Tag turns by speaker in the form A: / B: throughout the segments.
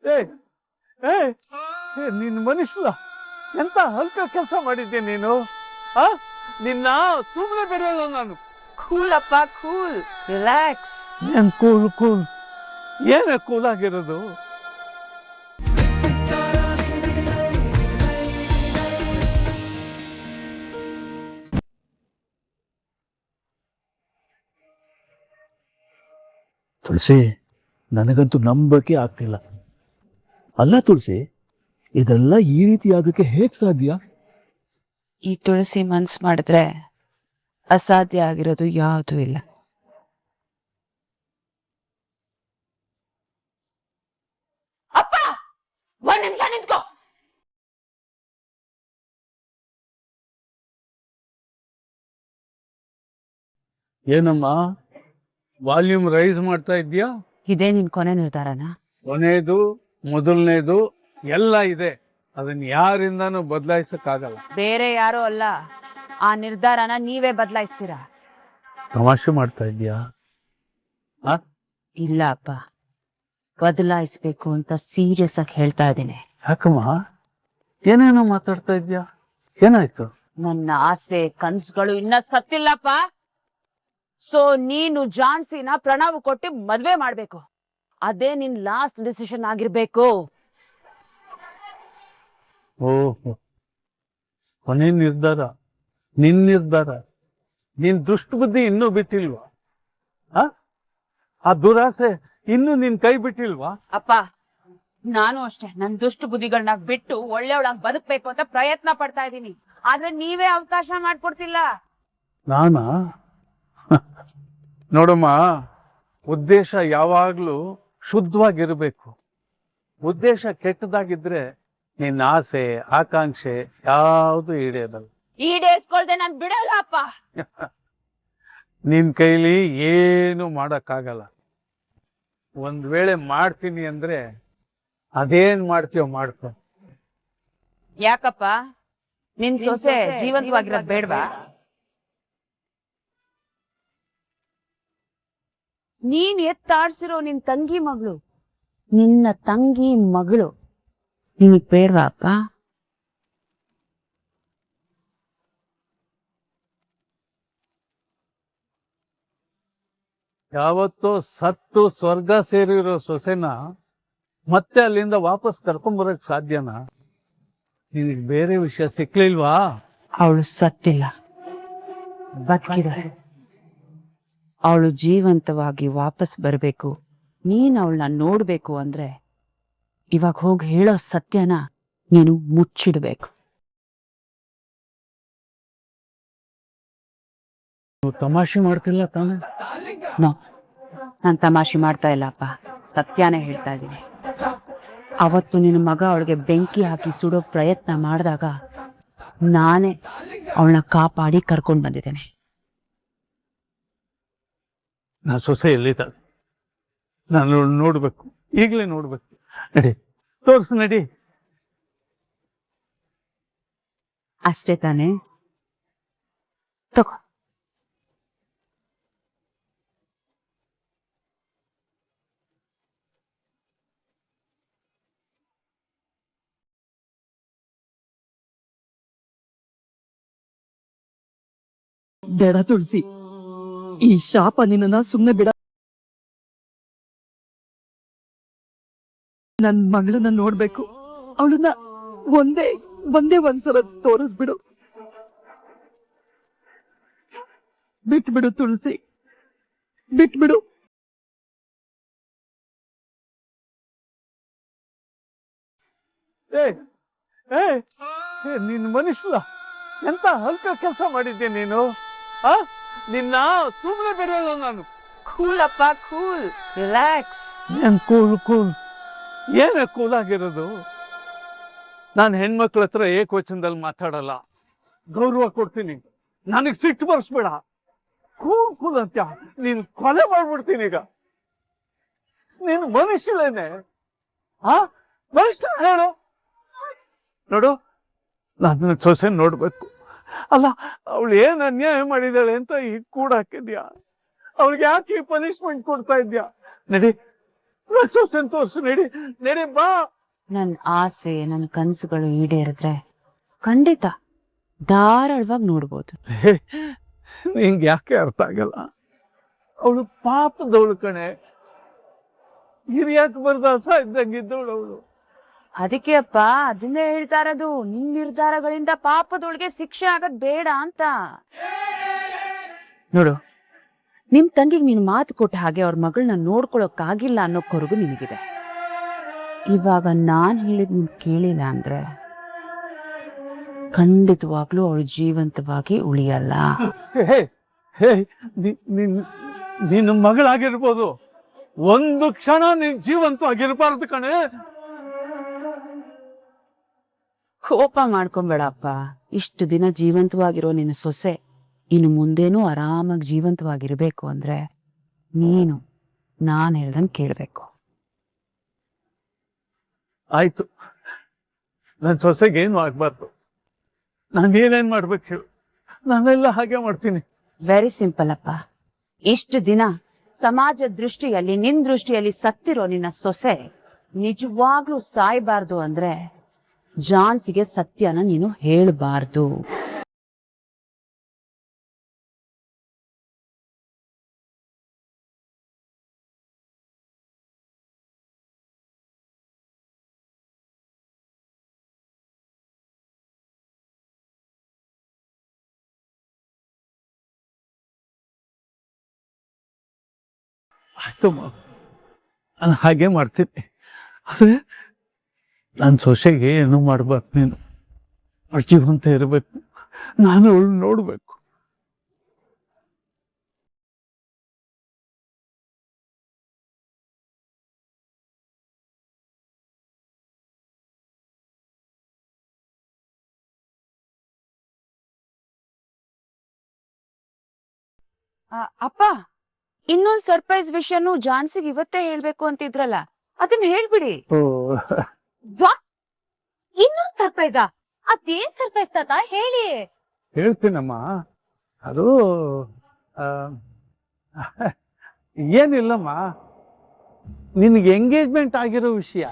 A: ಏ ಏ ನಿನ್ನ ಮನುಷ್ಯ ಎಂತ ಹಲ್ಕ ಕೆಲಸ ಮಾಡಿದ್ದೆ ನೀನು. ನಿನ್ನ ಸುಮ್ಮನೆ ಬೆರೆಯಲ್ಲ ನಾನು.
B: ಕೂಲ್ ಅಪ್ಪ, ಕೂಲ್, ರಿಲ್ಯಾಕ್ಸ್.
A: ಏನ್ ಕೂಲ್ ಕೂಲ್? ಏನೇ ಕೂಲ್ ಆಗಿರೋದು?
C: ತುಳಸಿ, ನನಗಂತೂ ನಂಬಕ್ಕೆ ಆಗ್ತಿಲ್ಲ. ಅಲ್ಲ ತುಳಸಿ, ಇದೆಲ್ಲ ಈ ರೀತಿ ಆಗೋಕ್ಕೆ ಹೇಗ್ ಸಾಧ್ಯ?
B: ಈ ತುಳಸಿ ಮನ್ಸ್ ಮಾಡಿದ್ರೆ ಅಸಾಧ್ಯ ಆಗಿರೋದು ಯಾವುದೂ ಇಲ್ಲ. ಅಪ್ಪ, ಒಂದ್ ನಿಮಿಷ ನಿಂತ್ಕೋ.
A: ಏನಮ್ಮ ವಾಲ್ಯೂಮ್ ರೈಸ್ ಮಾಡ್ತಾ ಇದ್ಯಾ?
B: ಇದೇ ನಿನ್ ಕೊನೆ ನಿರ್ಧಾರನ?
A: ಕೊನೆಯದು ಮೊದಲನೇದು ಎಲ್ಲ ಇದೆ. ಅದನ್ನ ಯಾರಿಂದಾನು ಬದಲಾಯಿಸಕ್ಕಾಗಲ್ಲ.
B: ಬೇರೆ ಯಾರೋ ಅಲ್ಲ, ಆ ನಿರ್ಧಾರನ ನೀವೇ ಬದಲಾಯಿಸ್ತೀರಾ.
A: ತಮಾಷೆ ಮಾಡ್ತಾ ಇದ್ಯಾ?
B: ಇಲ್ಲ ಅಪ್ಪ, ಬದಲಾಯಿಸ್ಬೇಕು ಅಂತ ಸೀರಿಯಸ್ ಆಗಿ ಹೇಳ್ತಾ ಇದ್ದೀನಿ.
A: ಯಾಕಮ್ಮ ಏನೇನೋ ಮಾತಾಡ್ತಾ ಇದ್ಯಾ? ಏನಾಯ್ತು?
B: ನನ್ನ ಆಸೆ ಕನ್ಸುಗಳು ಇನ್ನ ಸತ್ತಿಲ್ಲಪ್ಪ. ಸೊ ನೀನು ಜಾನ್ಸಿನ ಪ್ರಣವ್ ಕೊಟ್ಟು ಮದ್ವೆ ಮಾಡ್ಬೇಕು. ಅದೇ ನಿನ್ ಲಾಸ್ಟ್ ಡಿಸಿಷನ್ ಆಗಿರ್ಬೇಕು.
A: ಓಹೋ, ಕೊನೆ ನಿರ್ಧಾರ, ನಿನ್ ನಿರ್ಧಾರ. ನಿನ್ ದುಷ್ಟ ಬುದ್ಧಿ ಇನ್ನೂ ಬಿಟ್ಟಿಲ್ವಾ? ಆ ದುರಾಸೆ ಇನ್ನೂ ನಿನ್ ಕೈ ಬಿಟ್ಟಿಲ್ವಾ?
B: ಅಪ್ಪ, ನಾನು ಅಷ್ಟೇ ನನ್ ದುಷ್ಟ ಬುದ್ಧಿಗಳನ್ನ ಬಿಟ್ಟು ಒಳ್ಳೆಯವಳಾಗಿ ಬದುಕ್ಬೇಕು ಅಂತ ಪ್ರಯತ್ನ ಪಡ್ತಾ ಇದ್ದೀನಿ. ಆದ್ರೆ ನೀವೇ ಅವಕಾಶ ಮಾಡ್ಕೊಡ್ತಿಲ್ಲ.
A: ನಾನಾ? ನೋಡಮ್ಮ, ಉದ್ದೇಶ ಯಾವಾಗ್ಲೂ ಶುದ್ಧವಾಗಿರ್ಬೇಕು. ಉದ್ದೇಶ ಕೆಟ್ಟದಾಗಿದ್ರೆ ನಿನ್ನ ಆಸೆ ಆಕಾಂಕ್ಷೆ ಯಾವುದು ಈಡೇರಲ್ಲ.
B: ಈಡೇರಿಸ್ಕೊಳ್ದೆ ನಾನ್ ಬಿಡಲ್ಲ ಅಪ್ಪ.
A: ನಿನ್ ಕೈಲಿ ಏನು ಮಾಡಕ್ಕಾಗಲ್ಲ. ಒಂದ್ ವೇಳೆ ಮಾಡ್ತೀನಿ ಅಂದ್ರೆ ಅದೇನ್ ಮಾಡ್ತೀಯೋ ಮಾಡ್ಕೊ.
B: ಯಾಕಪ್ಪ, ನಿನ್ ಸೊಸೆ ಜೀವಂತವಾಗಿರೋದ್ ಬೇಡ್ವಾ? ನೀನ್ ಎತ್ತಾಡ್ಸಿರೋ ನಿನ್ ತಂಗಿ ಮಗಳು, ನಿನ್ನ ತಂಗಿ ಮಗಳು ನಿನಗ್ ಬೇಡ್ವಾ ಅಪ್ಪ?
A: ಯಾವತ್ತೋ ಸತ್ತು ಸ್ವರ್ಗ ಸೇರಿರೋ ಸೊಸೆನ ಮತ್ತೆ ಅಲ್ಲಿಂದ ವಾಪಸ್ ಕರ್ಕೊಂಬರಕ್ ಸಾಧ್ಯನಾ? ನಿನಗೆ ಬೇರೆ ವಿಷಯ ಸಿಕ್ಲಿಲ್ವಾ?
B: ಅವಳು ಸತ್ತಿಲ್ಲ, ಬದುಕಿದಾಳೆ. ಅವಳು ಜೀವಂತವಾಗಿ ವಾಪಸ್ ಬರಬೇಕು, ನೀನ್ ಅವಳನ್ನ ನೋಡ್ಬೇಕು ಅಂದ್ರೆ ಇವಾಗ ಹೋಗಿ ಹೇಳೋ ಸತ್ಯನ ನೀನು ಮುಚ್ಚಿಡ್ಬೇಕು.
A: ತಮಾಷೆ ಮಾಡ್ತಿಲ್ಲ ತಾನೆ?
B: ನಾನ್ ತಮಾಷೆ ಮಾಡ್ತಾ ಇಲ್ಲಪ್ಪ, ಸತ್ಯನೇ ಹೇಳ್ತಾ ಇದ್ದೀನಿ. ಅವತ್ತು ನಿನ್ನ ಮಗ ಅವಳಿಗೆ ಬೆಂಕಿ ಹಾಕಿ ಸುಡೋ ಪ್ರಯತ್ನ ಮಾಡಿದಾಗ ನಾನೇ ಅವಳನ್ನ ಕಾಪಾಡಿ ಕರ್ಕೊಂಡು ಬಂದಿದ್ದೇನೆ.
A: ನಾ ಸೊಸೆ ಎಲ್ಲಿದ್ದಾಳೆ? ನಾನು ನೋಡ್ಬೇಕು, ಈಗಲೇ ನೋಡ್ಬೇಕು. ನಡಿ, ತೋರ್ಸು, ನಡಿ.
B: ಅಷ್ಟೇ ತಾನೇ? ತಗೋ.
D: ಬೇಡ ತುಳಸಿ, ಈ ಶಾಪ ನಿನ್ನ ಸುಮ್ನೆ ಬಿಡ. ನನ್ ಮಗಳನ್ನ ನೋಡ್ಬೇಕು, ಅವಳನ್ನ ಒಂದ್ಸಲ ತೋರಿಸ್ಬಿಡು. ಬಿಟ್ಬಿಡು ತುಳಸಿ, ಬಿಟ್ಬಿಡು.
A: ನಿನ್ ಮನುಷ್ಯ ಎಂತ ಹಲ್ಕ ಕೆಲಸ ಮಾಡಿದ್ದೆ ನೀನು. ನಿನ್ನ ಸುಮ್ಮನೆ ಬೆರೆಯಲ್ಲ ನಾನು.
B: ಕೂಲ್ ಅಪ್ಪ, ಕೂಲ್, ರಿಲ್ಯಾಕ್ಸ್.
A: ಏನ್ ಕೂಲ್ ಕೂಲ್? ಏನೇ ಕೂಲ್ ಆಗಿರೋದು? ನಾನು ಹೆಣ್ಮಕ್ಳ ಹತ್ರ ಏಕವಚನದಲ್ಲಿ ಮಾತಾಡಲ್ಲ, ಗೌರವ ಕೊಡ್ತೀನಿ. ನನಗ್ ಸಿಟ್ಟು ಬರ್ಸ್ಬೇಡ. ಕೂಲ್ ಕೂಲ್ ಅಂತ ನೀನ್ ಕೊಲೆ ಮಾಡ್ಬಿಡ್ತೀನಿ ಈಗ. ನೀನು ಮನುಷ್ಯಳೇನೆ? ಮನುಷ್ಯ ಹೇಳು. ನೋಡು, ನಾನು ಸೊಸೆ ನೋಡ್ಬೇಕು. ಅಲ್ಲ, ಅವಳು ಏನ್ ಅನ್ಯಾಯ ಮಾಡಿದಾಳೆ ಅಂತ ಈಗ ಕೂಡ ಹಾಕಿದ್ಯಾ? ಅವಳಿಗೆ ಯಾಕೆ ಪನಿಷ್ಮೆಂಟ್ ಕೊಡ್ತಾ ಇದ್ಯಾ? ನಡಿ, ಸೊಸೆನ್ ತೋರ್ಸು, ನಡಿ ನಡಿ ಬಾ.
B: ನನ್ನ ಆಸೆ ನನ್ನ ಕನಸುಗಳು ಈಡೇರಿದ್ರೆ ಖಂಡಿತ ಧಾರಾಳವಾಗಿ ನೋಡ್ಬೋದು.
A: ನಿಂಗೆ ಯಾಕೆ ಅರ್ಥ ಆಗಲ್ಲ? ಅವಳು ಪಾಪದವಳು ಕಣೆ, ಹಿರಿಯಾಕ ಬರ್ದಾಸ ಇದ್ದಂಗಿದ್ದವಳು ಅವಳು.
B: ಅದಕ್ಕೆ ಅಪ್ಪ ಅದನ್ನೇ ಹೇಳ್ತಾ ಇರೋದು, ನಿನ್ ನಿರ್ಧಾರಗಳಿಂದ ಪಾಪದೊಳಗೆ ಶಿಕ್ಷೆ ಆಗದ್ ಬೇಡ ಅಂತ. ನೋಡು, ನಿಮ್ ತಂಗಿಗೆ ನೀನು ಮಾತು ಕೊಟ್ಟ ಹಾಗೆ ಅವ್ರ ಮಗಳನ್ನ ನೋಡ್ಕೊಳಕ್ಕಾಗಿಲ್ಲ ಅನ್ನೋ ಕೊರಗು ನಿನಗಿದೆ. ಇವಾಗ ನಾನ್ ಹೇಳಿದ್ ನೀನ್ ಕೇಳಿಲ್ಲ ಅಂದ್ರೆ ಖಂಡಿತವಾಗ್ಲೂ ಅವಳು ಜೀವಂತವಾಗಿ ಉಳಿಯಲ್ಲ.
A: ನಿನ್ನ ಮಗಳಾಗಿರ್ಬೋದು, ಒಂದು ಕ್ಷಣ ನೀನ್ ಜೀವಂತವಾಗಿರ್ಬಾರ್ದು ಕಣೆ.
B: ಕೋಪ ಮಾಡ್ಕೊಂಬೇಡಪ್ಪ. ಇಷ್ಟು ದಿನ ಜೀವಂತವಾಗಿರೋ ನಿನ್ನ ಸೊಸೆ ಇನ್ನು ಮುಂದೇನೂ ಆರಾಮಾಗಿ ಜೀವಂತವಾಗಿರ್ಬೇಕು ಅಂದ್ರೆ ನೀನು ನಾನ್ ಹೇಳ್ದಂಗೆ ಕೇಳ್ಬೇಕು.
A: ಆಯ್ತು, ನನ್ನ ಸೊಸೆಗೇನು ಆಗ್ಬಾರ್ದು. ನಾನು ಏನೇನ್ ಮಾಡ್ಬೇಕು ಹೇಳು, ನಾನೆಲ್ಲ ಹಾಗೆ ಮಾಡ್ತೀನಿ.
B: ವೆರಿ ಸಿಂಪಲ್ ಅಪ್ಪ. ಇಷ್ಟು ದಿನ ಸಮಾಜ ದೃಷ್ಟಿಯಲ್ಲಿ ನಿನ್ ದೃಷ್ಟಿಯಲ್ಲಿ ಸತ್ತಿರೋ ನಿನ್ನ ಸೊಸೆ ನಿಜವಾಗ್ಲೂ ಸಾಯ್ಬಾರ್ದು ಅಂದ್ರೆ ಜಾನ್ಸಿಗೆ ಸತ್ಯನ ನೀನು ಹೇಳ್ಬಾರ್ದು.
A: ಆಯ್ತಮ್ಮ, ನಾನು ಹಾಗೆ ಮಾಡ್ತೀನಿ. ಆದರೆ ನನ್ನ ಸೊಸೆಗೆ ಏನು ಮಾಡ್ಬಾರ್ದು. ನೀನು ಅವ್ಳು ಜೀವಂತ ಇರಬೇಕು, ನಾನು ಅವಳು ನೋಡ್ಬೇಕು.
B: ಅಪ್ಪ, ಇನ್ನೊಂದ್ ಸರ್ಪ್ರೈಸ್ ವಿಷಯನು ಜಾನ್ಸಿಗೆ ಇವತ್ತೇ ಹೇಳ್ಬೇಕು ಅಂತಿದ್ರಲ್ಲ, ಅದನ್ನ ಹೇಳ್ಬಿಡಿ.
E: ವಾ, ಇನ್ನೊಂದ್ ಸರ್ಪ್ರೈಸಾ? ಅದೇನ್ ಸರ್ಪ್ರೈಸ್ ತಾತ, ಹೇಳಿ.
A: ಹೇಳ್ತೀನಮ್ಮ. ಅದು ಏನಿಲ್ಲಮ್ಮ, ನಿನಗೆ ಎಂಗೇಜ್ಮೆಂಟ್ ಆಗಿರೋ ವಿಷಯ.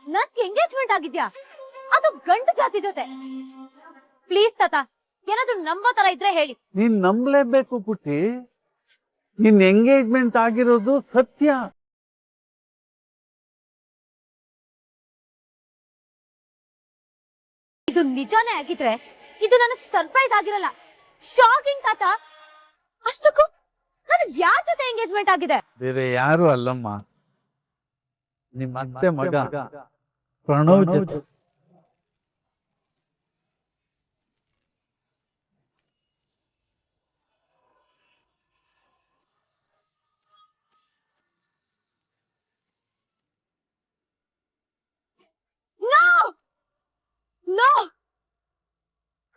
E: ನನ್ಗೆ ಎಂಗೇಜ್ಮೆಂಟ್ ಆಗಿದ್ಯಾ? ಅದು ಗಂಡು ಜಾತಿ ಜೊತೆ. ಪ್ಲೀಸ್ ತಾತ, ಏನಾದ್ರು ನಂಬೋ ತರ ಇದ್ರೆ ಹೇಳಿ.
A: ನೀನ್ ನಂಬಲೇಬೇಕು ಪುಟ್ಟಿ, ನಿನ್ ಎಂಗೇಜ್ಮೆಂಟ್ ಆಗಿರೋದು ಸತ್ಯ.
E: ಇದು ನಿಜಾನೇ ಆಗಿದ್ರೆ ಇದು ನನಗ್ ಸರ್ಪ್ರೈಸ್ ಆಗಿರಲ್ಲ, ಶಾಕಿಂಗ್ ತಾತ. ಅಷ್ಟಕ್ಕೂ ನನಗ್ ಯಾರ ಜೊತೆ ಎಂಗೇಜ್ಮೆಂಟ್ ಆಗಿದೆ?
A: ಬೇರೆ ಯಾರು ಅಲ್ಲಮ್ಮ, ನಿಮ್ಮ ಅತ್ತೆ ಮಗ ಪ್ರಣವ್ ಜೊತೆ.
E: No! No!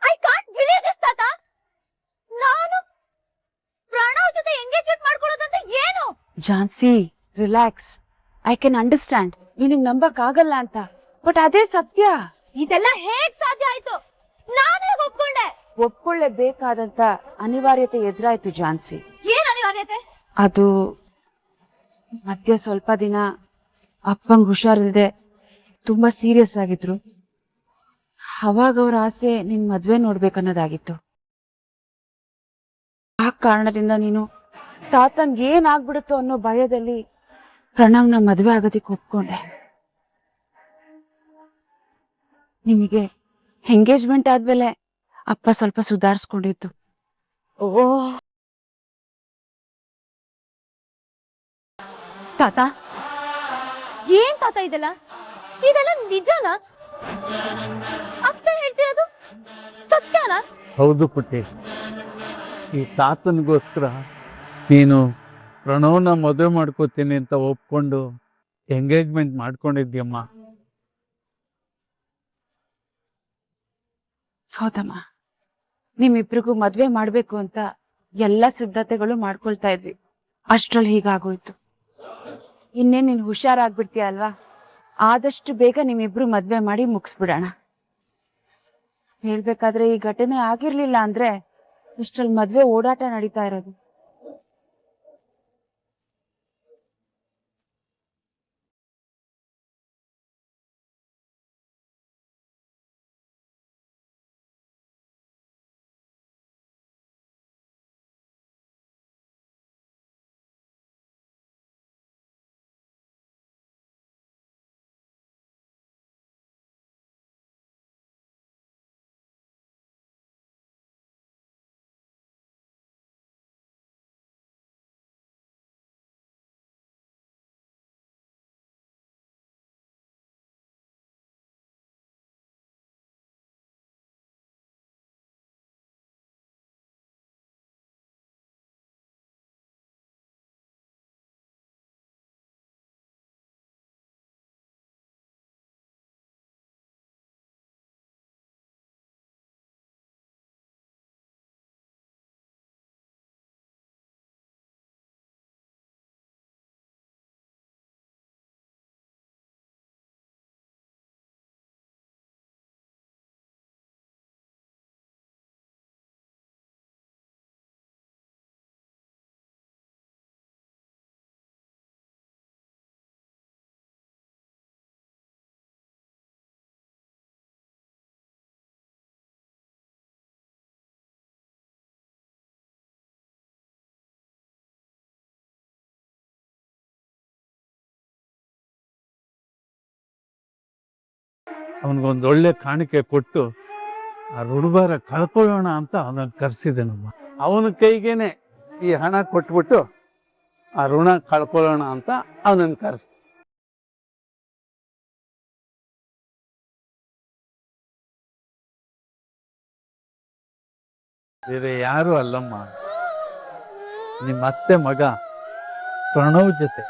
E: I can't believe this, ತಾತ. ನಾನು ಪ್ರಣವ್ ಜೊತೆ ಎಂಗೇಜ್ಮೆಂಟ್ ಮಾಡ್ಕೊಳ್ಳೋದಂತ ಏನು?
B: Jhansi, relax. I can understand ನಿನಗ್ ನಂಬಕ್ ಆಗಲ್ಲ ಅಂತ, ಬಟ್ ಅದೇ ಸತ್ಯ.
E: ಇದೆಲ್ಲ ಹೇಗ್ ಸಾಧ್ಯ ಆಯ್ತು? ನಾನೇ ಒಪ್ಕೊಂಡೆ.
B: ಒಪ್ಕೊಳ್ಳೇಬೇಕಾದಂತ ಅನಿವಾರ್ಯತೆ ಎದುರಾಯ್ತು ಜಾನ್ಸಿ.
E: ಏನ್ ಅನಿವಾರ್ಯತೆ?
B: ಅದು ಮಧ್ಯ ಸ್ವಲ್ಪ ದಿನ ಅಪ್ಪಂಗ್ ಹುಷಾರಿಲ್ದೆ ತುಂಬಾ ಸೀರಿಯಸ್ ಆಗಿದ್ರು. ಅವಾಗ ಅವ್ರ ಆಸೆ ನಿನ್ ಮದ್ವೆ ನೋಡ್ಬೇಕನ್ನೋದಾಗಿತ್ತು. ಆ ಕಾರಣದಿಂದ ನೀನು ತಾತಂಗ್ ಏನಾಗ್ಬಿಡುತ್ತೋ ಅನ್ನೋ ಭಯದಲ್ಲಿ ಪ್ರಣವ್ನ ಮದ್ವೆ ಆಗೋದಿಕ್ ಒಪ್ಕೊಂಡೆ. ನಿಮಗೆ ಎಂಗೇಜ್ಮೆಂಟ್ ಆದ್ಮೇಲೆ ಅಪ್ಪ ಸ್ವಲ್ಪ ಸುಧಾರಿಸ್ಕೊಂಡಿದ್ದು.
E: ತಾತ, ಏನ್ ತಾತ ಇದೆಲ್ಲ? ಇದೆಲ್ಲ ನಿಜನಾ? ಅತ್ತೆ ಹೇಳ್ತಿರೋದು ಸತ್ಯನಾ?
A: ಹೌದು ಪುಟ್ಟಿ, ಈ ತಾತನಿಗೋಸ್ಕರ ನೀನು ಪ್ರಣವ್ನ ಮದುವೆ ಮಾಡ್ಕೋತೀನಿ ಅಂತ ಒಪ್ಕೊಂಡು ಎಂಗೇಜ್ಮೆಂಟ್ ಮಾಡ್ಕೊಂಡಿದ್ಯಮ್ಮ.
B: ಹೌದಮ್ಮ, ನಿಮ್ಮಿಬ್ರಿಗೂ ಮದ್ವೆ ಮಾಡ್ಬೇಕು ಅಂತ ಎಲ್ಲಾ ಸಿದ್ಧತೆಗಳು ಮಾಡ್ಕೊಳ್ತಾ ಇದ್ವಿ. ಅಷ್ಟ್ರಲ್ಲಿ ಹೀಗಾಗೋಯ್ತು. ಇನ್ನೇನ್ ನೀನ್ ಹುಷಾರಾಗ್ಬಿಡ್ತೀಯ ಅಲ್ವಾ? ಆದಷ್ಟು ಬೇಗ ನಿಮ್ಮಿಬ್ರು ಮದ್ವೆ ಮಾಡಿ ಮುಗಿಸ್ಬಿಡೋಣ. ಹೇಳ್ಬೇಕಾದ್ರೆ ಈ ಘಟನೆ ಆಗಿರ್ಲಿಲ್ಲ ಅಂದ್ರೆ ಇಷ್ಟ್ರಲ್ಲಿ ಮದ್ವೆ ಓಡಾಟ ನಡೀತಾ ಇರೋದು.
A: ಅವನಿಗೊಂದು ಒಳ್ಳೆ ಕಾಣಿಕೆ ಕೊಟ್ಟು ಆ ಋಣಭಾರ ಕಳ್ಕೊಳ್ಳೋಣ ಅಂತ ಅವನನ್ನು ಕರೆಸಿದೆನಮ್ಮ. ಅವನ ಕೈಗೇನೆ ಈ ಹಣ ಕೊಟ್ಬಿಟ್ಟು ಆ ಋಣ ಕಳ್ಕೊಳ್ಳೋಣ ಅಂತ ಅವನನ್ನು ಕರೆಸ್ದೆ. ಬೇರೆ ಯಾರು ಅಲ್ಲಮ್ಮ, ನಿಮ್ಮ ಅತ್ತೆ ಮಗ ಪ್ರಣವ್ ಜೊತೆ